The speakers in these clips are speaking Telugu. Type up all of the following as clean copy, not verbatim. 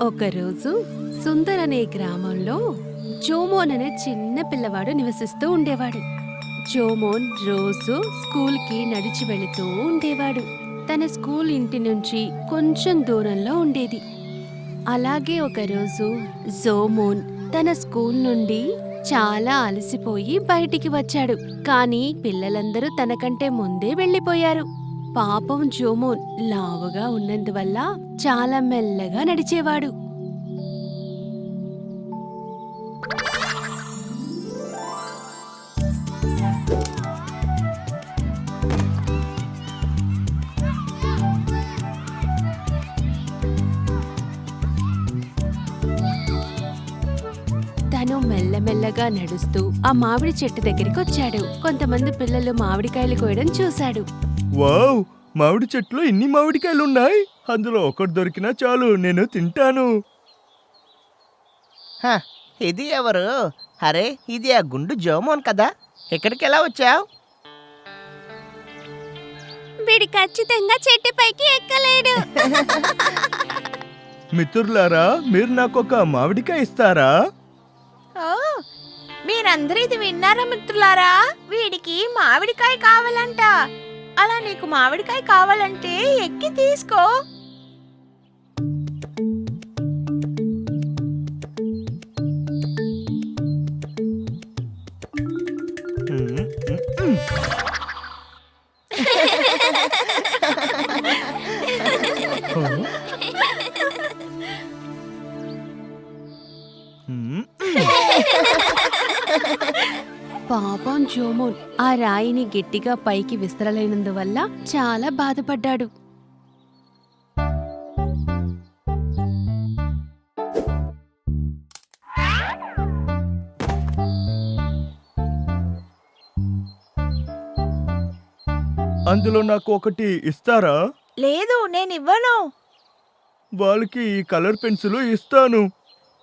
ఒకరోజు సుందర్ అనే గ్రామంలో జోమోన్ అనే చిన్న పిల్లవాడు నివసిస్తూ ఉండేవాడు. జోమోన్ రోజు స్కూల్కి నడిచి వెళుతూ ఉండేవాడు. తన స్కూల్ ఇంటి నుంచి కొంచెం దూరంలో ఉండేది. అలాగే ఒకరోజు జోమోన్ తన స్కూల్ నుండి చాలా అలసిపోయి బయటికి వచ్చాడు. కానీ పిల్లలందరూ తనకంటే ముందే వెళ్ళిపోయారు. పాపం జోమోన్ లావుగా ఉన్నందువల్ల చాలా మెల్లగా నడిచేవాడు. తను మెల్లమెల్లగా నడుస్తూ ఆ మామిడి చెట్టు దగ్గరికి వచ్చాడు. కొంతమంది పిల్లలు మామిడికాయలు కోయడం చూశాడు. వావ్, మామిడి చెట్లు ఇన్ని మామిడికాయలున్నాయి. అందులో ఒకటి దొరికినా చాలు, నేను తింటాను. హ, ఇది ఎవరు? అరే, ఇది ఆ గుండు జోమోన్ కదా. ఇక్కడికి ఎలా వచ్చావు? వీడు ఖచ్చితంగా చెట్టుపైకి ఎక్కలేడు. మిత్రులారా, మీరు నాకొక మామిడికాయ ఇస్తారా? ఓ, మీరందరూ ఇది విన్నారా మిత్రులారా? వీడికి మామిడికాయ కావాలంట. అలా నీకు మామిడికాయ కావాలంటే ఎక్కి తీసుకో. మ్మ్, మ్మ్. మ్మ్. పాపం జోమోన్ ఆ రాయిని గట్టిగా పైకి విసరలేనందువల్ల చాలా బాధపడ్డాడు. అందులో నాకు ఒకటి ఇస్తారా? లేదు, నేనివ్వను. వాళ్ళకి ఈ కలర్ పెన్సిల్ ఇస్తాను.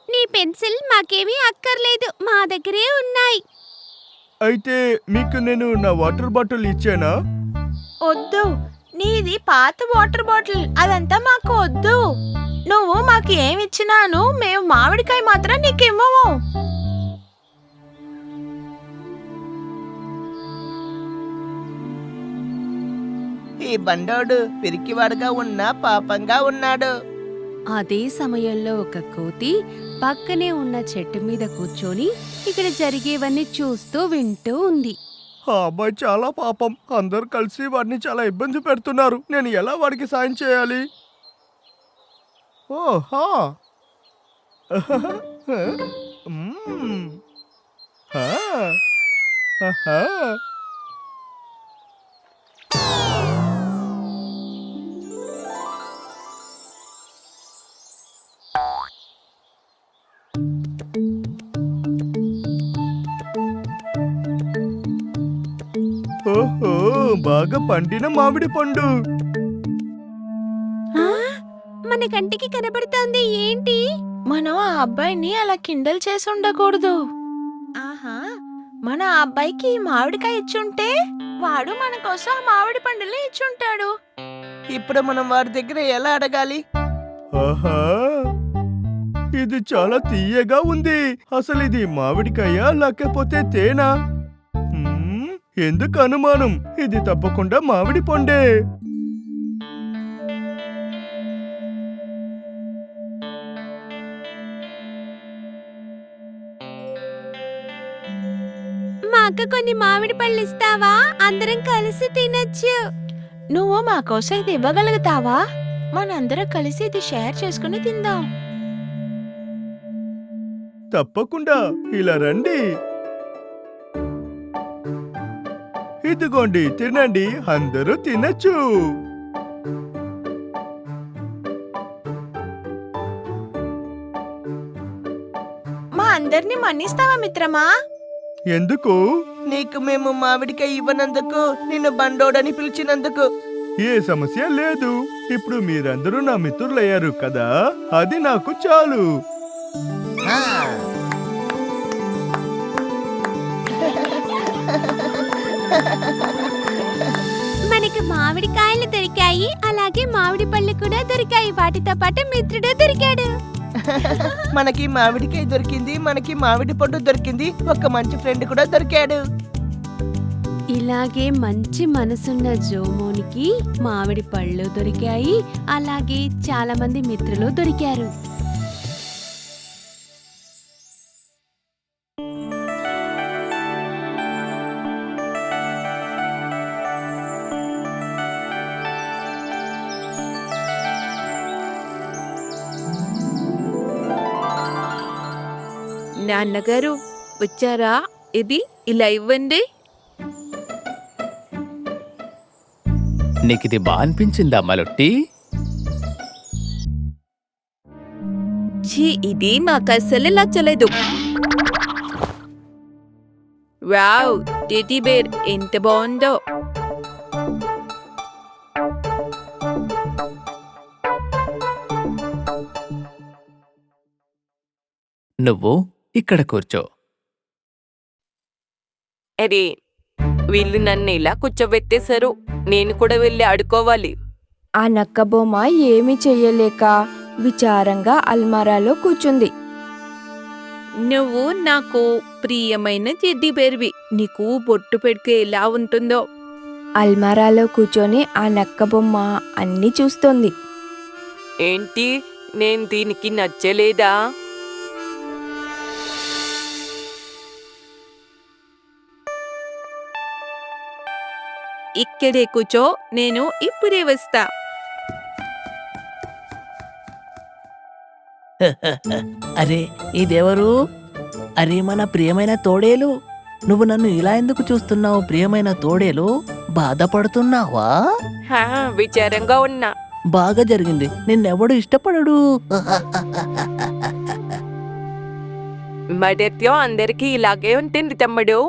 నీ పెన్సిల్ మాకేమీ అక్కర్లేదు, మా దగ్గరే ఉన్నాయి. అయితే మీకు నేను నా వాటర్ బాటిల్ ఇచ్చానా? వద్దు, నీది పాత వాటర్ బాటిల్, అదంతా మాకు వద్దు. నువ్వు మాకు ఏమిచ్చినాను, మేము మామిడికాయ మాత్రం నీకివ్వము. ఈ బండోడు పిరికివాడుగా ఉన్నా పాపంగా ఉన్నాడు. అదే సమయంలో ఒక కోతి పక్కనే ఉన్న చెట్టు మీద కూర్చొని ఇక్కడ జరిగేవన్నీ చూస్తూ వింటూ ఉంది. ఆ అబ్బాయి చాలా పాపం. అందరు కలిసి వాడిని చాలా ఇబ్బంది పెడుతున్నారు. నేను ఎలా వాడికి సాయం చేయాలి? ఓహా. మ్మ్. ఆ. ఆహా. ఓహో, బాగా పండిన మామిడి పండు. ఆ, మన కంటికి కనబడుతోంది ఏంటి? మనం ఆ అబ్బాయిని అలా కిండల్ చేసి ఉండకూడదు. ఆహా, మన ఆ అబ్బాయికి ఈ మామిడికాయ ఇచ్చుంటే వాడు మన కోసం ఆ మామిడి పండుని ఇచ్చుంటాడు. ఇప్పుడు మనం వారి దగ్గర ఎలా అడగాలి? ఆహా, ఇది చాలా తీయగా ఉంది. అసలు ఇది మామిడికాయ లేకపోతే తేనా? హ్మ్, ఎందుకు అనుమానం? ఇది తప్పకుండా మామిడి పండే. మాకు కొన్ని మామిడి పళ్ళు ఇస్తావా? అందరం కలిసి తినొచ్చు. నువ్వు మా కోసం ఇది ఇవ్వగలుగుతావా? మనందరం కలిసి ఇది షేర్ చేసుకుని తిందాం. తప్పకుండా, ఇలా రండి. ఇదిగోండి, తినండి, అందరూ తినచ్చు. మా అందరినీ మన్నిస్తావా మిత్రమా? ఎందుకు? నీకు మేము మామిడికాయ ఇవ్వనందుకు, నిన్ను బండోడని పిలిచినందుకు. ఏ సమస్య లేదు. ఇప్పుడు మీరందరూ నా మిత్రులయ్యారు కదా, అది నాకు చాలు. ఆ, మనకి మామిడికాయలు దొరికాయి, అలాగే మామిడి పళ్ళు కూడా దొరికాయి. వాటితో పాటు మిత్రుడు దొరికాడు. మనకి మామిడికాయ దొరికింది, మనకి మామిడి పండు దొరికింది, ఒక మంచి ఫ్రెండ్ కూడా దొరికాడు. ఇలాగే మంచి మనసున్న జోమోనికి మామిడి పళ్ళు దొరికాయి. అలాగే చాలా మంది మిత్రులు దొరికారు. నాన్నగారు వచ్చారా? ఇది ఇలా ఇవ్వండి. నీకిది బా అనిపించిందా మలొట్టి? ఛీ, ఇది మాకు అస్సలు నచ్చలేదు. వావ్, టెడ్డీ బేర్ ఎంత బాగుందో. నువ్వు ఇక్కడ కూర్చో. అరే, వీళ్ళు నన్ను ఇలా కూర్చోబెట్టేశారు. నేను కూడా వెళ్ళి ఆడుకోవాలి. ఆ నక్క బొమ్మ ఏమీ చెయ్యలేక విచారంగా అల్మారాలో కూర్చుంది. నువ్వు నాకు ప్రియమైన టెడ్డీ బేర్వి. నీకు బొట్టు పెడితే ఎలా ఉంటుందో. అల్మారాలో కూర్చొని ఆ నక్క బొమ్మ అన్నీ చూస్తోంది. ఏంటి, నేను దీనికి నచ్చలేదా? ఇక్కడే కూర్చో, నేను ఇప్పుడే వస్తా. అరే, ఇదెవరు? అరే, మన ప్రియమైన తోడేలు. నువ్వు నన్ను ఇలా ఎందుకు చూస్తున్నావు ప్రియమైన తోడేలు? బాధపడుతున్నావా? విచారంగా ఉన్నా. బాగా జరిగింది. నిన్నెవడు ఇష్టపడడు. మడత్యం అందరికీ ఇలాగే ఉంటుంది తమ్ముడు.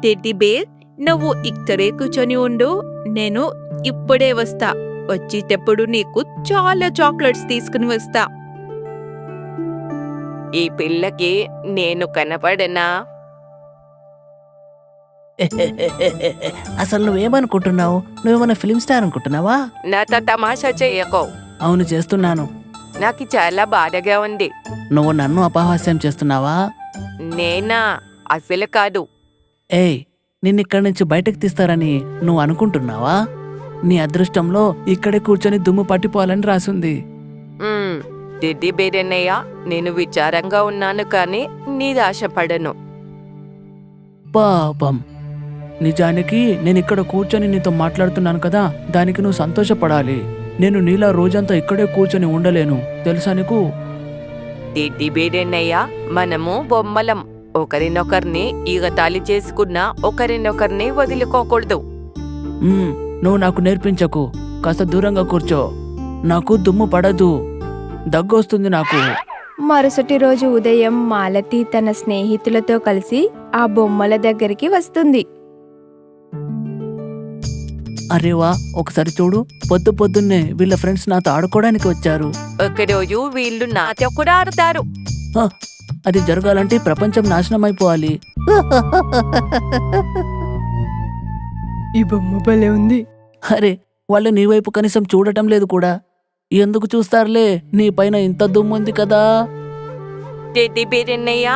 టెడ్డీ బేర్, నువ్వు ఇక్కడే కూర్చొని ఉండు. నేను ఇప్పుడే వస్తా. వచ్చేటప్పుడు నీకు చాలా చాక్లెట్స్ తీసుకుని వస్తా. ఈ పిల్లకి నేను కనపడనా? అసలు నువ్వేమనుకుంటున్నావు? నువ్వేమన్నా ఫిల్మ్ స్టార్ అనుకుంటున్నావా? నాతో తమాషా చేయకో. అవును, చేస్తున్నాను. నాకు చాలా బాధగా ఉంది. నువ్వు నన్ను అపహాస్యం చేస్తున్నావా? నేనా? అసలు కాదు. ఏయ్, నిన్నిక్కడి నుంచి బయటకు తీస్తారని నువ్వు అనుకుంటున్నావా? నీ అదృష్టంలో ఇక్కడే కూర్చొని దుమ్ము పట్టిపోవాలని రాసుంది. టెడ్డీ బేర్ అన్నయ్య, నేను విచారంగా ఉన్నాను కానీ నీదాశపడను. పాపం. నిజానికి నేను ఇక్కడ కూర్చొని నీతో మాట్లాడుతున్నాను కదా, దానికి నువ్వు సంతోషపడాలి. నేను నీలా రోజంతా ఇక్కడే కూర్చొని ఉండలేను, తెలుసా నీకు? టెడ్డీ బేర్ అన్నయ్య, మనము బొమ్మలం. ఒకరినొకరిని ఈగతాళి చేసుకున్నా ఒకరినొకరిని వదులుకోకూడదు. నువ్వు నాకు నేర్పించకు. కాస్త దూరంగా కూర్చో. నాకు దుమ్ము పడదు, దగ్గొస్తుంది నాకు. మరుసటి రోజు ఉదయం మాలతి తన స్నేహితులతో కలిసి ఆ బొమ్మల దగ్గరికి వస్తుంది. అరేవా, ఒకసారి చూడు, పొద్దు పొద్దున్నే వీళ్ళ ఫ్రెండ్స్ నాతో ఆడుకోవడానికి వచ్చారు. ఒకరోజు వీళ్ళు నాతో కూడా ఆడతారు. హ, అది జరగాలంటే ప్రపంచం నాశనం అయిపోవాలి. ఈ బొమ్మ భలే ఉంది. అరే, వాళ్ళు నీ వైపు కనీసం చూడటం లేదు కూడా. ఎందుకు చూస్తారులే, నీ పైన ఇంత దుమ్ముంది కదా. టెడ్డీ బేర్ అన్నయ్య,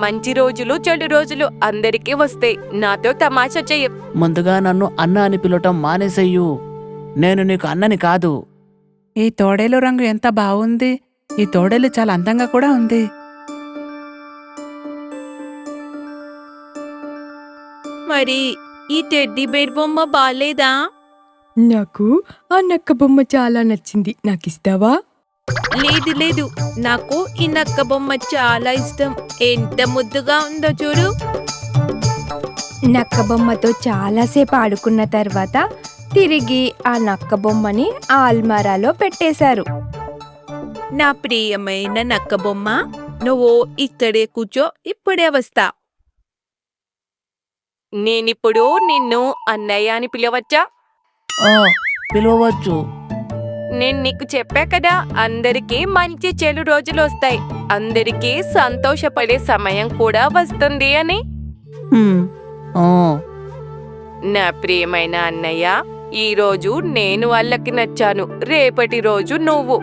మంచి రోజులు చెడు రోజులు అందరికీ వస్తాయి. నాతో తమాషా చెయ్య. ముందుగా నన్ను అన్న అని పిలవటం మానేసెయ్యు. నేను నీకు అన్నని కాదు. ఈ తోడేలు రంగు ఎంత బాగుంది. ఈ తోడేలు చాలా అందంగా కూడా ఉంది. మరి ఈ టెడ్డీ బేర్ బొమ్మ బాలేదా? నాకు ఆ నక్క బొమ్మ చాలా నచ్చింది. నాకిస్తావా? లేదు లేదు, నాకు ఈ నక్క బొమ్మ చాలా ఇష్టం. ఎంత ముద్దుగా ఉందో చూడు. నక్క బొమ్మతో చాలాసేపు ఆడుకున్న తర్వాత తిరిగి ఆ నక్క బొమ్మని ఆ అల్మారాలో పెట్టేశారు. నా ప్రియమైన నక్క బొమ్మ, నువ్వు ఇక్కడే కూర్చో, ఇప్పుడే వస్తా. నేనిప్పుడు నిన్ను అన్నయ్య అని పిలవచ్చా? పిలవచ్చు. నేను నీకు చెప్పా కదా, అందరికీ మంచి చెడు రోజులు వస్తాయి. అందరికీ సంతోషపడే సమయం కూడా వస్తుంది అని. నా ప్రియమైన అన్నయ్య, ఈ రోజు నేను వాళ్ళకి నచ్చాను, రేపటి రోజు నువ్వు,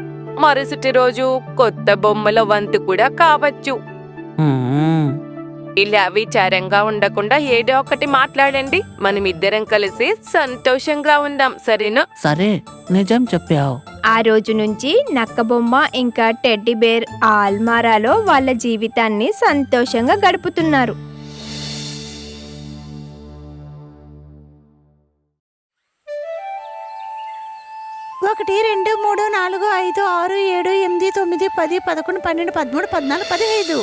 మరుసటి రోజు కొత్త బొమ్మల వంతు కూడా కావచ్చు. మ్మ్. ఇలా విచారంగా ఉండకుండా ఏదో ఒకటి మాట్లాడండి. మనమిద్దరం కలిసి సంతోషంగా ఉందాం, సరేనా? సరే, నిజం చెప్పావు. ఆ రోజు నుంచి నక్కబొమ్మ ఇంకా టెడ్డీ బేర్ ఆ అల్మారాలో వాళ్ళ జీవితాన్ని సంతోషంగా గడుపుతున్నారు. 1 2 3 4 5 6 7 8 9 10 11 12 13 14 15.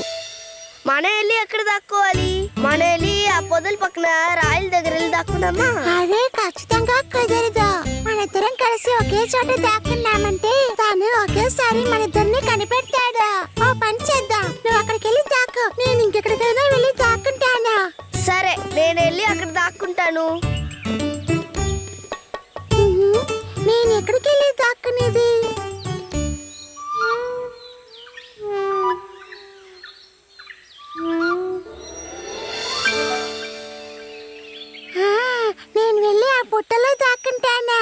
మన వెళ్ళి ఎక్కడ దాక్కోవాలి? మన వెళ్ళి ఆ పొదల పక్కన రాయల దగ్గర వెళ్ళి దాక్కున్నామా? అదే ఖచ్చితంగా కుదరదు. మనిద్దరం కలిసి ఒకే చోట దాక్కున్నామంటే తను ఒకేసారి మనిద్దరిని కనిపెడతాడు. ఓ పని చేద్దాం, నువ్వు అక్కడికి వెళ్ళి దాక్కు, నేను ఇంకెక్కడికైనా వెళ్ళి దాక్కుంటాను. సరే, నేను వెళ్ళి అక్కడ దాక్కుంటాను. నేను ఎక్కడికి వెళ్ళి దాక్కునేది? నేను వెళ్ళి ఆ పుట్టలో దాక్కుంటానా?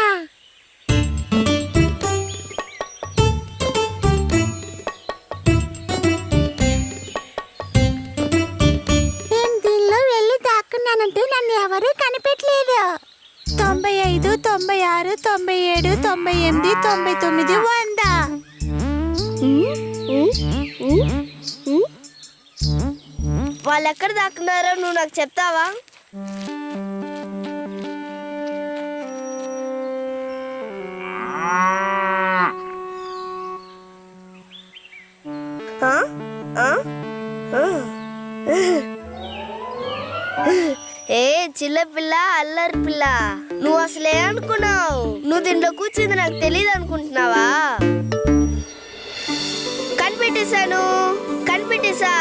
నేను దీనిలో వెళ్ళి దాక్కున్నానంటే నన్ను ఎవరూ కనిపెట్టలేదు. 95 96 97 98 99 100. వాళ్ళు ఎక్కడ దాక్కున్నారో నువ్వు నాకు చెప్తావా? ఆ? ఆ? ఆ. ఏ చిల్లపిల్ల, అల్లరి పిల్ల, నువ్వు అసలే అనుకున్నావు? నువ్వు దీంట్లో కూర్చుంది నాకు తెలియదు అనుకుంటున్నావా? కనిపెట్టేశాను, కనిపెట్టేశా.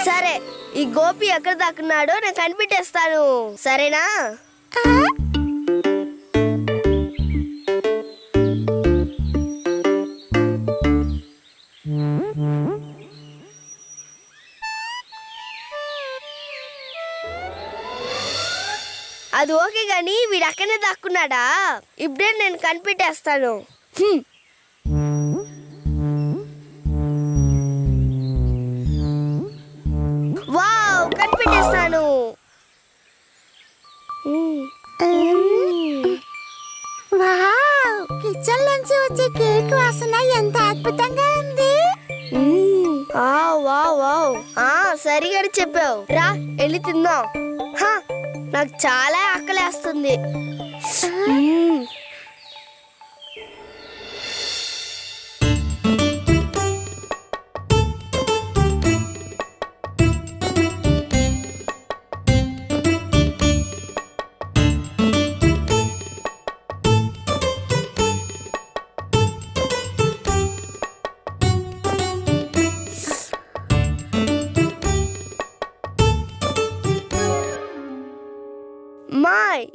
సరే, ఈ గోపి ఎక్కడ దాక్కున్నాడో నేను కనిపెట్టేస్తాను, సరేనా? అది ఓకే గాని వీడు అక్కడనే దాక్కున్నాడా? ఇప్పుడే నేను కనిపెట్టేస్తాను. వావ్, కనిపెట్టేస్తాను. వావ్, కిచెన్ నుంచి వచ్చే కేక్ వాసన ఎంత అద్భుతంగా ఉంది. వావ్ వావ్, సరిగా చెప్పావు. రా, వెళ్ళి తిందాం. నాకు చాలా ఆకలేస్తుంది.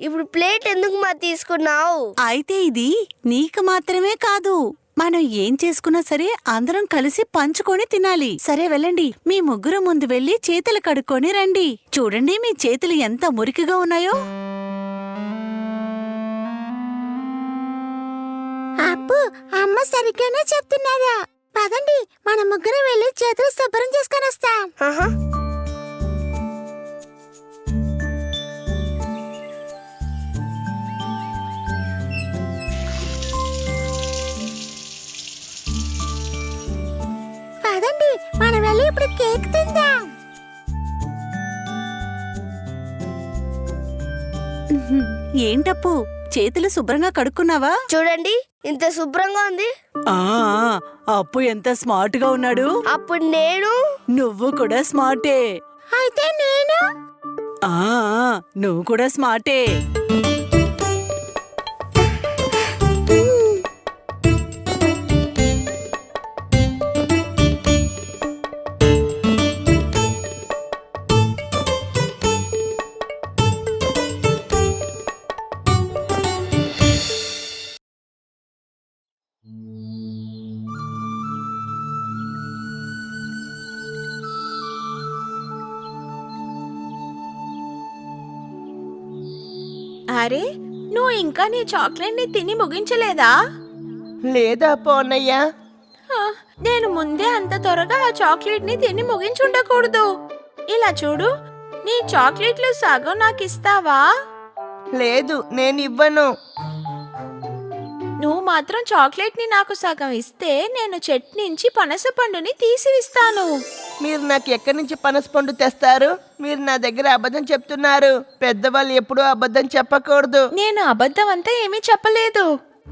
ఇప్పుడు ప్లేట్ ఎందుకు మా తీసుకున్నావు? అయితే ఇది నీకు మాత్రమే కాదు, మనం ఏం చేసుకున్నా సరే అందరం కలిసి పంచుకొని తినాలి. సరే వెళ్ళండి, మీ ముగ్గురు ముందు వెళ్ళి చేతులు కడుక్కొని రండి. చూడండి మీ చేతులు ఎంత మురికిగా ఉన్నాయో. అప్పు, అమ్మ సరిగ్గానే చెప్తున్నారా? పదండి, మన ముగ్గురు వెళ్ళి చేతులు శుభ్రం చేసుకొని వస్తాం. పదండి, మనం వెళ్ళి ఇప్పుడు కేక్ తిందాం. ఏంటప్పు, చేతులు శుభ్రంగా కడుక్కున్నావా? చూడండి, ఇంత శుభ్రంగా ఉంది. అప్పు ఎంత స్మార్ట్ గా ఉన్నాడు. అప్పుడు నేను, నువ్వు కూడా స్మార్టే. అయితే నేను, నువ్వు కూడా స్మార్టే. అరే నువ్వు ఇంకా నీ చాక్లెట్ ని తిని ముగించలేదా? లేదా పోన్నయ్యా? నేను ముందే అంత త్వరగా ఆ చాక్లెట్ ని తిని ముగించుండకూడదు. ఇలా చూడు, నీ చాక్లెట్లు సగం నాకు ఇస్తావా? లేదు, నేను ఇవ్వను. నువ్వు మాత్రం చాక్లెట్ ని నాకు సగం ఇస్తే నేను చెట్టు నుంచి పనస పండుని తీసివిస్తాను. మీరు నాకు ఎక్కడి నుంచి పనసపండు తెస్తారు? మీరు నా దగ్గర అబద్ధం చెప్తున్నారు. పెద్దవాళ్ళు ఎప్పుడూ అబద్ధం చెప్పకూడదు. నేను అబద్ధం అంతా ఏమీ చెప్పలేదు,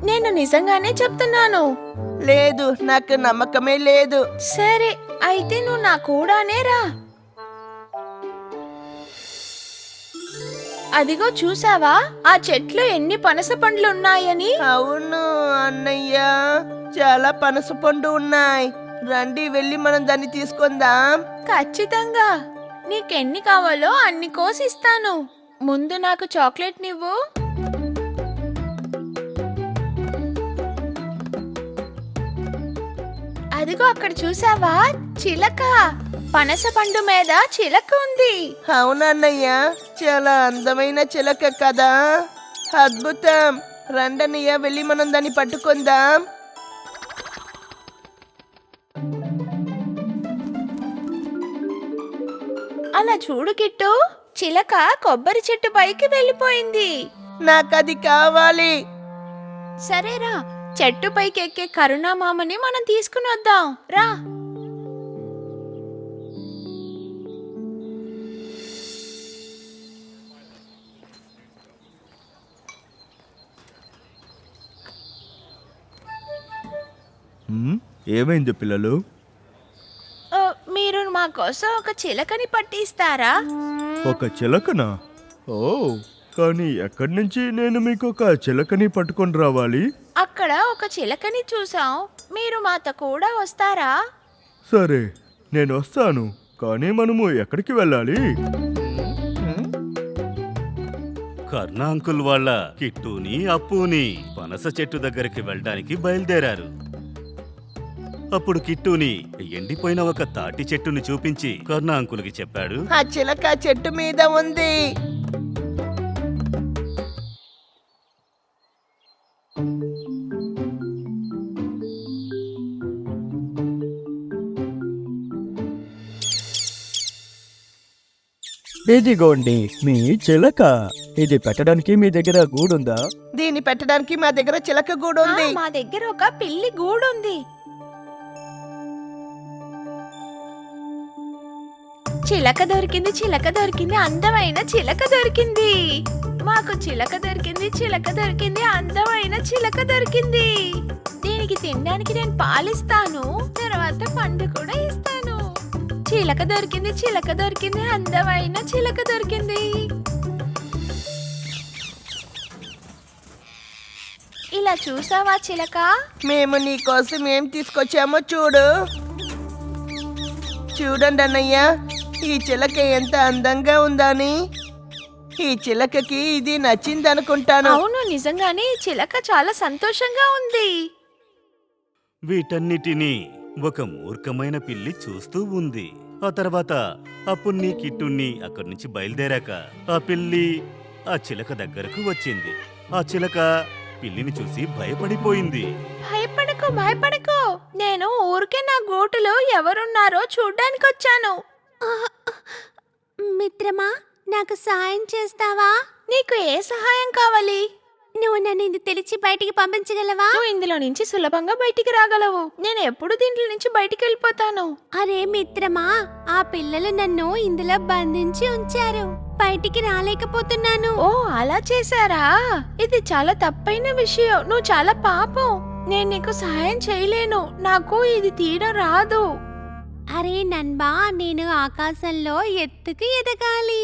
నేను నిజంగానే చెప్తున్నాను. లేదు, నాకు నమ్మకమే లేదు. సరే అయితే నువ్వు నా కూడానే రా. అదిగో చూసావా ఆ చెట్లు ఎన్ని పనస పండ్లు ఉన్నాయని? అవును అన్నయ్య, చాలా పనసపండు ఉన్నాయి. రండి వెళ్ళి మనం దాన్ని తీసుకుందాం. ఖచ్చితంగా, నీకెన్ని కావాలో అన్ని కోసిస్తాను. ముందు నాకు చాక్లెట్ నివ్వు. అదిగో అక్కడ చూసావా చిలక, పనస పండు మీద చిలక ఉంది. అవునన్నయ్య, చాలా అందమైన చిలక కదా. అద్భుతం. రండన్నయ్య వెళ్ళి మనం దాన్ని పట్టుకుందాం. అలా చూడు కిట్టు, చిలక కొబ్బరి చెట్టు పైకి వెళ్ళిపోయింది. నాకది కావాలి. సరేరా, చెట్టు పైకి ఎక్కే కరుణామామని మనం తీసుకుని వద్దాం రా. ఏమైంది పిల్లలు? మీరు మా కోసం ఒక చిలకని పట్టిస్తారా? ఒక చిలకనా? ఓ, కానీ ఎక్కడి నుంచి నేను మీకు ఒక చిలకని పట్టుకొని రావాలి? అక్కడ ఒక చిలకని చూసాం, మీరు మాతో కూడా వస్తారా? సరే, నేను వస్తాను. కానీ మనము ఎక్కడికి వెళ్ళాలి? కర్ణ అంకుల్ వాళ్ళ కిట్టుని అప్పుని పనస చెట్టు దగ్గరికి వెళ్ళడానికి బయలుదేరారు. అప్పుడు కిట్టుని ఎండిపోయిన ఒక తాటి చెట్టుని చూపించి కర్ణ అంకుల్కి చెప్పాడు, ఆ చిలక చెట్టు మీద ఉంది. ఇదిగోండి మీ చిలక. ఇది పెట్టడానికి మీ దగ్గర గూడుందా? దీన్ని పెట్టడానికి మా దగ్గర చిలక గూడు ఉంది. మా దగ్గర ఒక పిల్లి గూడుంది. చిలక దొరికింది, చిలక దొరికింది, అందమైన చిలక దొరికింది. మాకు చిలక దొరికింది, చిలక దొరికింది, అందమైన చిలక దొరికింది. దీనికి తినడానికి నేను పాలిస్తాను, తర్వాత పండు కూడా ఇస్తాను. చిలక దొరికింది, చిలక దొరికింది, అందమైన చిలక దొరికింది. ఇలా చూసావా చిలక? మేము నీ కోసం ఏం తీసుకొచ్చామో చూడు. చూడండి అన్నయ్య, ఈ చిలక ఎంత అందంగా ఉందని. ఈ చిలకకి ఇది నచ్చిందనుకుంటాను. అవును, నిజంగానే ఈ చిలక చాలా సంతోషంగా ఉంది. వీటన్నిటినీ ఒక మూర్ఖమైన పిల్లి చూస్తూ ఉంది. ఆ తర్వాత అప్పుని కిట్టుని అక్కడి నుంచి బయలుదేరాక ఆ పిల్లి ఆ చిలక దగ్గరకు వచ్చింది. ఆ చిలక పిల్లిని చూసి భయపడిపోయింది. భయపడకు, భయపడకు, నేను ఊరికే నా గూటులో ఎవరున్నారో చూడ్డానికి వచ్చాను. మిత్రమా, నాకు సాయం చేస్తావా? నీకు ఏ సహాయం కావాలి? నువ్వు నన్ను ఇది తెలిసి బయటికి పంపించగలవా? నువ్వు ఇందులో నుంచి సులభంగా బయటికి రాగలవు. నేను ఎప్పుడు దీంట్లో నుంచి బయటికి వెళ్ళిపోతాను. అరే మిత్రమా, ఆ పిల్లలు నన్ను ఇందులో బంధించి ఉంచారు, బయటికి రాలేకపోతున్నాను. ఓ, అలా చేశారా? ఇది చాలా తప్పైన విషయం. నువ్వు చాలా పాపం. నేను నీకు సహాయం చేయలేను, నాకు ఇది తీయడం రాదు. అరే నన్బా, నేను ఆకాశంలో ఎత్తుకు ఎదగాలి.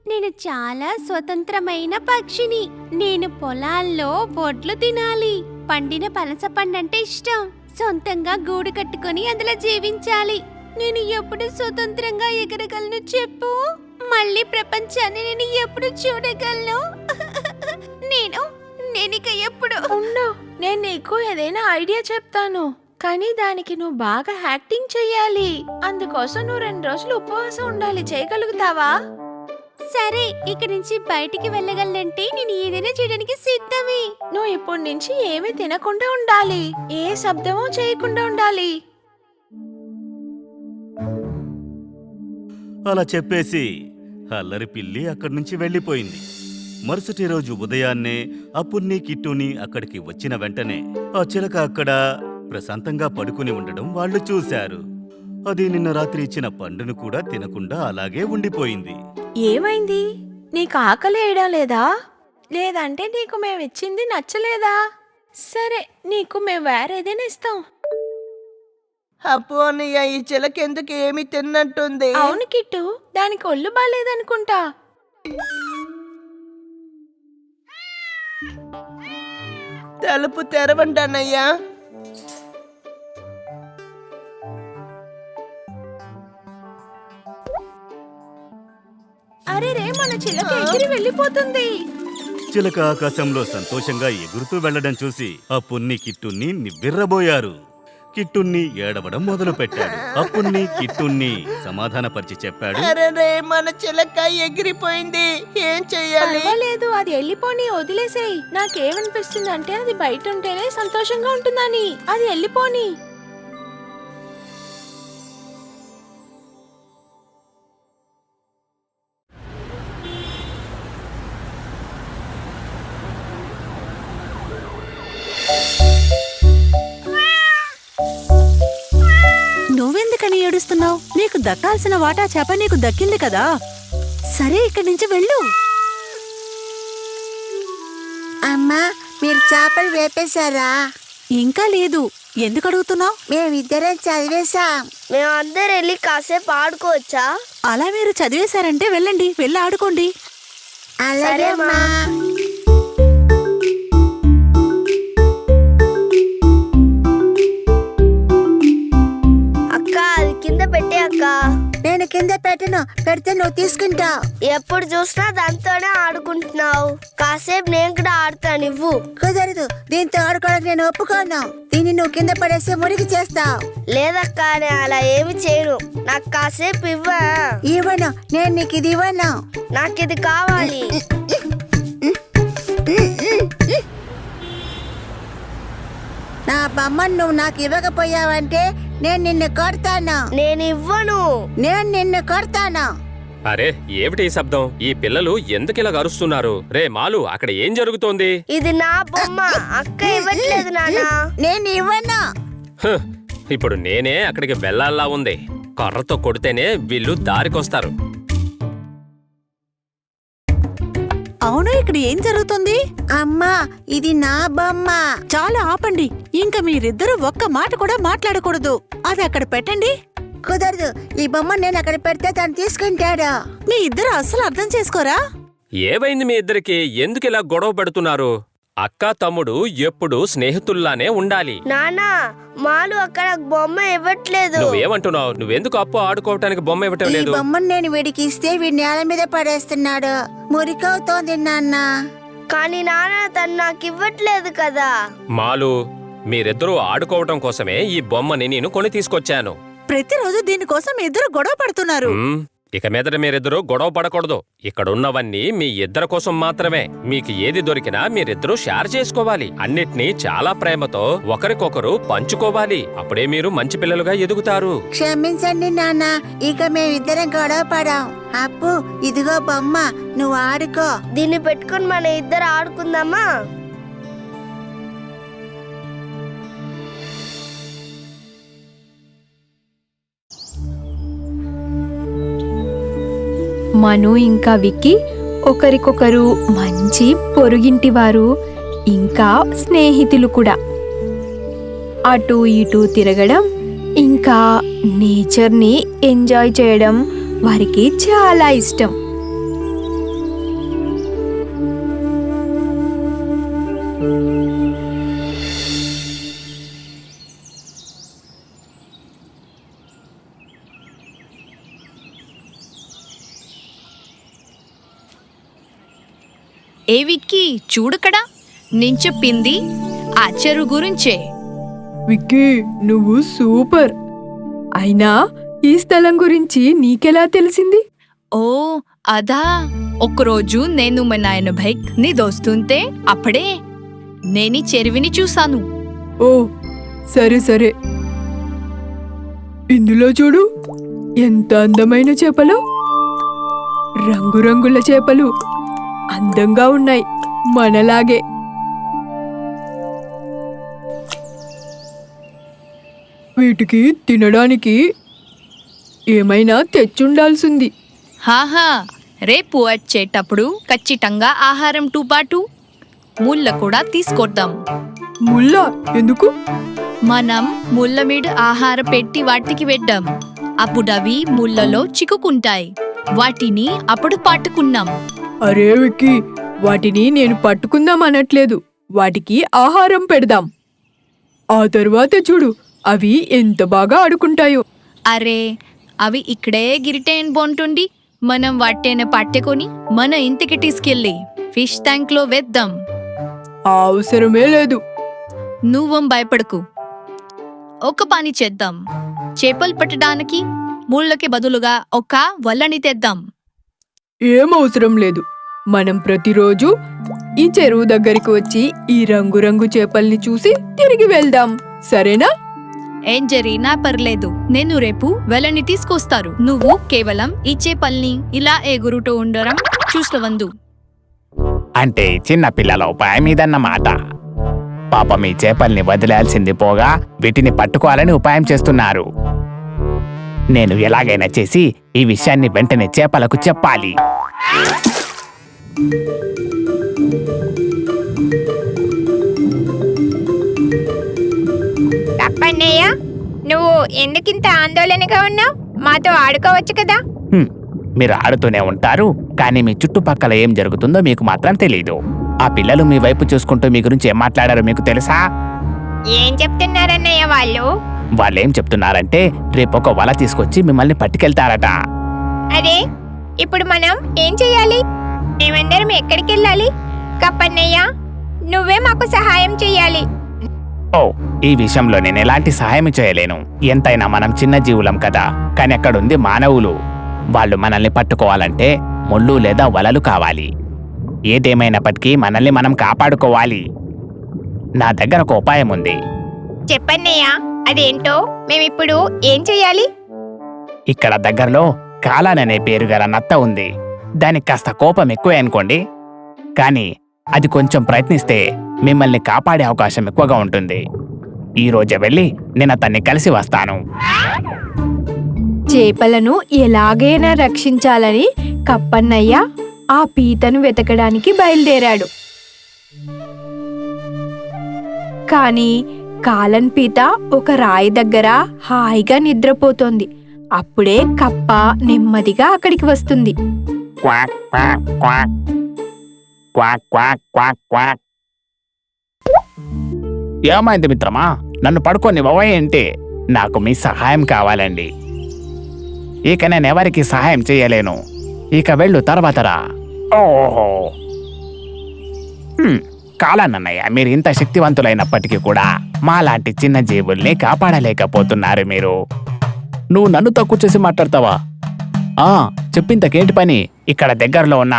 నేను చాలా స్వతంత్రమైన పక్షిని. నేను పొలాల్లో వడ్లు తినాలి. పండిన పనస పండు అంటే ఇష్టం. సొంతంగా గూడు కట్టుకొని అందులో జీవించాలి. నేను ఎప్పుడు స్వతంత్రంగా ఎగరగలను చెప్పు? మళ్ళీ ప్రపంచాన్ని నేను ఎప్పుడు చూడగలను? నేనిక ఎప్పుడు ఉండు, నేను నీకు ఏదైనా ఐడియా చెప్తాను, కానీ దానికి నువ్వు బాగా యాక్టింగ్ చెయ్యాలి. అందుకోసం నువ్వు 2 రోజులు ఉపవాసం ఉండాలి. చేయగలుగుతావా? సరే, ఇక్కడి నుంచి బయటికి వెళ్ళగలంటే నేను ఏదైనా చేయడానికి సిద్ధమే. నువ్వు ఇప్పటి నుంచి ఏమీ తినకుండా ఉండాలి, ఏ శబ్దమూ చేయకుండా ఉండాలి. అలా చెప్పేసి అల్లరి పిల్లి అక్కడి నుంచి వెళ్ళిపోయింది. మరుసటి రోజు ఉదయాన్నే అప్పుని కిట్టుని అక్కడికి వచ్చిన వెంటనే ఆ చిలక అక్కడ ప్రశాంతంగా పడుకుని ఉండడం వాళ్ళు చూశారు. అది నిన్న రాత్రి ఇచ్చిన పండును కూడా తినకుండా అలాగే ఉండిపోయింది. ఏమైంది? నీకు ఆకలి వేయడం లేదా? లేదంటే నీకు మేమిచ్చింది నచ్చలేదా? సరే, నీకు మేము వేరేదైనా ఇస్తాం. అప్పు అన్నయ్య, ఈ చిలక ఎందుకు ఏమి తిన్నట్టుంది? అవును కిట్టు, దానికి ఒళ్ళు బాలేదనుకుంటా. తలుపు తెరవండి అన్నయ్య. అరే రే, మన చిలక ఎగిరి వెళ్ళిపోతుంది. చిలక ఆకాశంలో సంతోషంగా ఎగురుతూ వెళ్లడం చూసి అప్పుని కిట్టుని నివ్వెర్రబోయారు. కిట్టుని ఏడవడం మొదలు పెట్టాడు. అప్పుని కిట్టుని సమాధానపరిచి చెప్పాడు, అరే రే, మన చిలక ఎగిరిపోయింది, ఏం చెయ్యాలి? పర్వాలేదు, అది వెళ్ళిపోని, వదిలేసేయ్. నాకేమనిపిస్తుంది అంటే అది బయట ఉంటేనే సంతోషంగా ఉంటుందని. అది వెళ్ళిపోని. నువ్వెందుకని ఏడుస్తున్నావు? నీకు దక్కాల్సిన వాటా చేప నీకు దక్కింది కదా. సరే, ఇక్కడి నుంచి వెళ్ళు. అమ్మా, మీరు చేపలు వేపేశారా? ఇంకా లేదు. ఎందుకు అడుగుతున్నావు? మేమిద్దరం చదివేశాం. మేమందరం వెళ్ళి కాసేపు ఆడుకోవచ్చా? అలా మీరు చదివేశారంటే వెళ్ళండి, వెళ్ళి ఆడుకోండి. అలాగే అమ్మా. అక్క, అది కింద పెట్టే అక్క. నేను కింద పెట్టను, పెడితే నువ్వు తీసుకుంటావు. ఎప్పుడు చూసినా దాంతోనే ఆడుకుంటున్నావు. కాసేపు నేను కూడా ఆడతాను, ఇవ్వు. కుదరదు, దీంతో ఆడుకోవడానికి నేను ఒప్పుకోను. దీన్ని నువ్వు కింద పడేసి మురికి చేస్తావు. లేదక్క, నేను అలా ఏమి చేయను. నాకు కాసేపు ఇవ్వా. ఇవ్వను, నేను నీకు ఇది ఇవ్వను. నాకు ఇది కావాలి. నా బొమ్మను నువ్వు నాకు ఇవ్వకపోయావంటే నేను నిన్ను కొడతాను. నేను ఇవ్వను. నేను నిన్ను కొడతాను. అరే, ఏమిటి ఈ శబ్దం? ఈ పిల్లలు ఎందుకిలా అరుస్తున్నారు? రే మాలు, అక్కడ ఏం జరుగుతోంది? ఇది నా బొమ్మ, అక్క ఇవ్వట్లేదు నాన్నా. నేను ఇవ్వను. హ్, ఇప్పుడు నేనే అక్కడికి వెళ్ళాలా ఉంది. కర్రతో కొడితేనే వీళ్ళు దారికొస్తారు. అవును, ఇక్కడ ఏం జరుగుతుంది? అమ్మా, ఇది నా బొమ్మ. చాలా ఆపండి. ఇంకా మీరిద్దరూ ఒక్క మాట కూడా మాట్లాడకూడదు. అది అక్కడ పెట్టండి. కుదరదు, ఈ బొమ్మ నేను అక్కడ పెడితే తను తీసుకుంటాడు. మీ ఇద్దరు అస్సలు అర్థం చేసుకోరా? ఏమైంది మీ ఇద్దరికి? ఎందుకిలా గొడవ పెడుతున్నారు? అక్క తమ్ముడు ఎప్పుడూ స్నేహితుల్లానే ఉండాలి. నానా, మాలు అక్కడ బొమ్మ ఇవ్వట్లేదు. నువ్వేమంటున్నావు? నువ్వెందుకు అప్పు ఆడుకోవటానికి బొమ్మ ఇవ్వటం ఈ లేదు? బొమ్మను నేను వీడికి ఇస్తే వీడి నేల మీద పడేస్తున్నాడు. మురికవుతోంది నాన్న. కానీ నాన్న, తను నాకు ఇవ్వట్లేదు కదా. మాలు, మీరిద్దరూ ఆడుకోవటం కోసమే ఈ బొమ్మని నేను కొని తీసుకొచ్చాను. ప్రతిరోజు దీనికోసం ఇద్దరు గొడవ పడుతున్నారు. ఇక మీదట మీరిద్దరూ గొడవ పడకూడదు. ఇక్కడున్నవన్నీ మీ ఇద్దరి కోసం మాత్రమే. మీకు ఏది దొరికినా మీరిద్దరూ షేర్ చేసుకోవాలి. అన్నిటినీ చాలా ప్రేమతో ఒకరికొకరు పంచుకోవాలి. అప్పుడే మీరు మంచి పిల్లలుగా ఎదుగుతారు. క్షమించండి నాన్న, ఇక మేమిద్దరం గొడవ పడాం. అప్పు, ఇదిగో బొమ్మ, నువ్వు ఆడుకో. దీన్ని పెట్టుకుని మన ఇద్దరు ఆడుకుందామా? మను ఇంకా విక్కీ ఒకరికొకరు మంచి పొరుగింటివారు, ఇంకా స్నేహితులు కూడా. అటు ఇటు తిరగడం, ఇంకా నేచర్ని ఎంజాయ్ చేయడం వారికి చాలా ఇష్టం. ఏ విక్కీ, చూడకడా, నేను చెప్పింది ఆ చెరువు గురించే. విక్కీ, నువ్వు సూపర్. అయినా ఈ స్థలం గురించి నీకెలా తెలిసింది? ఓ, అదా ఒకరోజు నేను మా నాయన బైక్ ని దోస్తుంటే అప్పుడే నేను ఈ చెరువుని చూశాను. ఓ సరే సరే. ఇందులో చూడు, ఎంత అందమైన చేపలు, రంగురంగుల చేపలు అందంగా ఉన్నాయి, మనలాగే. వీటికి తినడానికి ఏమైనా తెచ్చుండాల్సింది. హాహా, రేపు వచ్చేటప్పుడు ఖచ్చితంగా ఆహారంతో పాటు ముళ్ళ కూడా తీసుకొద్దాం. ముళ్ళ ఎందుకు? మనం ముళ్ళ మీద ఆహారం పెట్టి వాటికి వెడ్డాం. అప్పుడు అవి ముళ్ళలో చిక్కుకుంటాయి. వాటిని అప్పుడు పట్టుకున్నాం. అరే విక్కీ, వాటిని నేను పట్టుకుందాం అనట్లేదు, వాటికి ఆహారం పెడదాం. ఆ తర్వాత చూడు, అవి ఎంత బాగా ఆడుకుంటాయో. అరే, అవి ఇక్కడే గిరిటేన్ బాగుంటుంది. మనం వాటిని పట్టుకొని మన ఇంటికి తీసుకెళ్ళి ఫిష్ ట్యాంక్ లో వేద్దాం. అవసరమే లేదు. నువ్వం భయపడకు. ఒక పని చేద్దాం. చేపలు పట్టడానికి ముళ్ళకి బదులుగా ఒక వలని తెద్దాం. ఏం అవసరం లేదు. మనం ప్రతిరోజు ఈ చెరువు దగ్గరికి వచ్చి ఈ రంగురంగు చేపల్ని చూసి తిరిగి వెళ్దాం, సరేనా? ఏం జరిగినా పర్లేదు, నేను రేపు వలని తీసుకొస్తారు. నువ్వు కేవలం ఈ చేపల్ని ఇలా ఎగురుతూ ఉండడం చూస్తవందు. అంటే చిన్న పిల్లల ఉపాయం ఇదన్నమాట. పాపం ఈ చేపల్ని వదిలేయాల్సింది పోగా వీటిని పట్టుకోవాలని ఉపాయం చేస్తున్నారు. నేను ఎలాగైనా చేసి ఈ విషయాన్ని వెంటనే చేపలకు చెప్పాలి. తప్పన్నయ్య, నువ్వు ఎందుకింత ఆందోళనగా ఉన్నావు? మాతో ఆడుకోవచ్చు కదా. మీరు ఆడుతూనే ఉంటారు, కానీ మీ చుట్టుపక్కల ఏం జరుగుతుందో మీకు మాత్రం తెలీదు. ఆ పిల్లలు మీ వైపు చూసుకుంటూ మీ గురించి ఏం మాట్లాడారో మీకు తెలుసా? ఏం చెప్తున్నారన్నయ్య వాళ్ళు? వాళ్ళేం చెప్తున్నారంటే రేపు ఒక వల తీసుకొచ్చి మిమ్మల్ని పట్టుకెళ్తారట. అరే, ఇప్పుడు మనం ఏం చెయ్యాలి? మేమందరం ఎక్కడికి వెళ్ళాలి? కప్పన్నయ్య, నువ్వే మాకు సహాయం చెయ్యాలి. ఓ, ఈ విషయంలో నేను ఎలాంటి సహాయం చేయలేను. ఎంతైనా మనం చిన్న జీవులం కదా. కానీ అక్కడుంది మానవులు. వాళ్ళు మనల్ని పట్టుకోవాలంటే ముళ్ళు లేదా వలలు కావాలి. ఏదేమైనప్పటికీ మనల్ని మనం కాపాడుకోవాలి. నా దగ్గర ఒక ఉపాయం ఉంది. చెప్పన్నయ్య, అదేంటో. మేమిప్పుడు ఏం చెయ్యాలి? ఇక్కడ దగ్గరలో కాలాన్ అనే పేరు గల నత్త ఉంది. దానికి కాస్త కోపం ఎక్కువే అనుకోండి, కానీ అది కొంచెం ప్రయత్నిస్తే మిమ్మల్ని కాపాడే అవకాశం ఎక్కువగా ఉంటుంది. ఈ రోజే వెళ్ళి నేను అతన్ని కలిసి వస్తాను. చేపలను ఎలాగైనా రక్షించాలని కప్పన్నయ్య ఆ పీతను వెతకడానికి బయలుదేరాడు. కానీ కాలన్ పీత ఒక రాయి దగ్గర హాయిగా నిద్రపోతోంది. అప్పుడే కప్ప నెమ్మదిగా అక్కడికి వస్తుంది. Quack quack quack quack quack quack quack. ఏమైంది మిత్రమా, నన్ను పడుకోనివ్వవా ఏంటి? నాకు మీ సహాయం కావాలండి. ఇక నేను ఎవరికి సహాయం చేయలేను. ఇక వెళ్ళు, తర్వాత రా. ఓహో, కాలానన్నయ్య, మీరు ఇంత శక్తివంతులైనప్పటికీ కూడా మాలాంటి చిన్న జీవుల్ని కాపాడలేకపోతున్నారు మీరు. నువ్వు నన్ను తక్కువ చేసి మాట్లాడతావా? చెప్పింతకేంటి పని? ఇక్కడ దగ్గరలో ఉన్న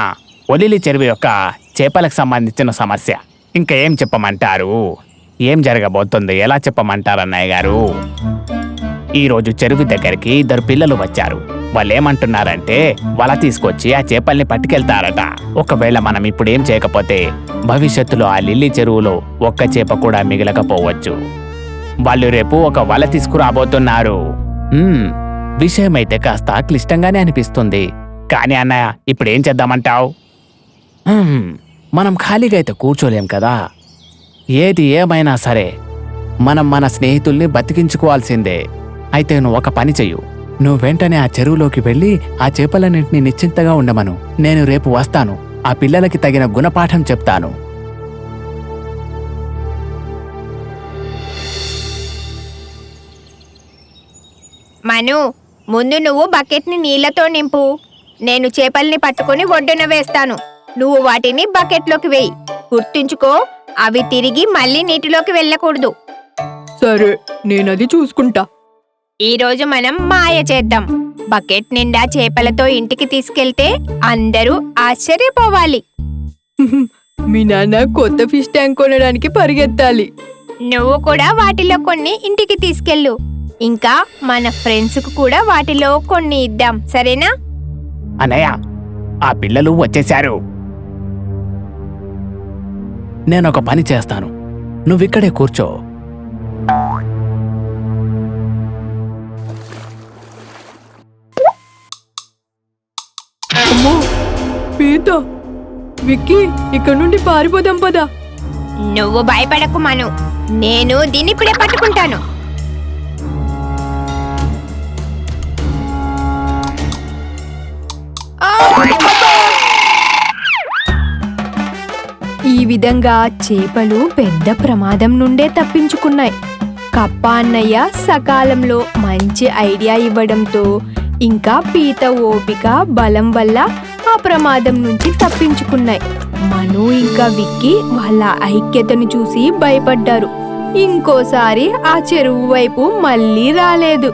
ఒలిలి చెరువు యొక్క చేపలకు సంబంధించిన సమస్య. ఇంకా ఏం చెప్పమంటారు? ఏం జరగబోతుంది ఎలా చెప్పమంటారు అన్నయ్య గారు? ఈరోజు చెరువు దగ్గరికి 2 పిల్లలు వచ్చారు. వాళ్ళేమంటున్నారంటే వల తీసుకొచ్చి ఆ చేపల్ని పట్టుకెళ్తారట. ఒకవేళ మనం ఇప్పుడేం చేయకపోతే భవిష్యత్తులో ఆ లిల్లీ చెరువులో ఒక్క చేప కూడా మిగలకపోవచ్చు. వాళ్ళు రేపు ఒక వల తీసుకురాబోతున్నారు. విషయమైతే కాస్త క్లిష్టంగానే అనిపిస్తుంది. కానీ అన్నయ్య, ఇప్పుడేం చేద్దామంటావు? మనం ఖాళీగా అయితే కూర్చోలేం కదా. ఏది ఏమైనా సరే మనం మన స్నేహితుల్ని బతికించుకోవాల్సిందే. అయితే నువ్వు ఒక పని చెయ్యు. నువ్వు వెంటనే ఆ చెరువులోకి వెళ్ళి ఆ చేపలన్నింటినీ నిశ్చింతగా ఉండమను. నేను రేపు వస్తాను. ఆ పిల్లలకి తగిన గుణపాఠం చెప్తాను. మను, ముందు నువ్వు బకెట్ని నీళ్లతో నింపు. నేను చేపల్ని పట్టుకొని ఒడ్డున వేస్తాను. నువ్వు వాటిని బకెట్లోకి వేయి. గుర్తుంచుకో, అవి తిరిగి మళ్ళీ నీటిలోకి వెళ్ళకూడదు. సరే, నేనది చూసుకుంటా. ఈ రోజు మనం మాయ చేద్దాం. బకెట్ నిండా చేపలతో ఇంటికి తీసుకెళ్తే అందరూ ఆశ్చర్యపోవాలి. మీ నాన్న కొత్త ఫిష్ ట్యాంక్ కొనడానికి పరిగెత్తాలి. నువ్వు కూడా వాటిలో కొన్ని ఇంటికి తీసుకెళ్ళు. ఇంకా మన ఫ్రెండ్స్ కు కూడా వాటిలో కొన్ని ఇద్దాం, సరేనా? అన్నయ్య, ఆ పిల్లలు వచ్చేశారు. నేనొక పని చేస్తాను, నువ్విక్కడే కూర్చో. అమ్మో, పీత, విక్కీ, ఇక్కడ నుండి పారిపోదాం పదా. నువ్వు భయపడకు మను, నేను దీన్ని ఇప్పుడే పట్టుకుంటాను. ఈ విధంగా చేపలు పెద్ద ప్రమాదం నుండే తప్పించుకున్నాయి. కప్ప అన్నయ్య సకాలంలో మంచి ఐడియా ఇవ్వడంతో ఇంకా పీత ఓపిక బలం వల్ల ఆ ప్రమాదం నుంచి తప్పించుకున్నాయి. మను ఇంకా విక్కీ వాళ్ళ ఐక్యతను చూసి భయపడ్డారు. ఇంకోసారి ఆ చెరువు వైపు మళ్ళీ రాలేదు.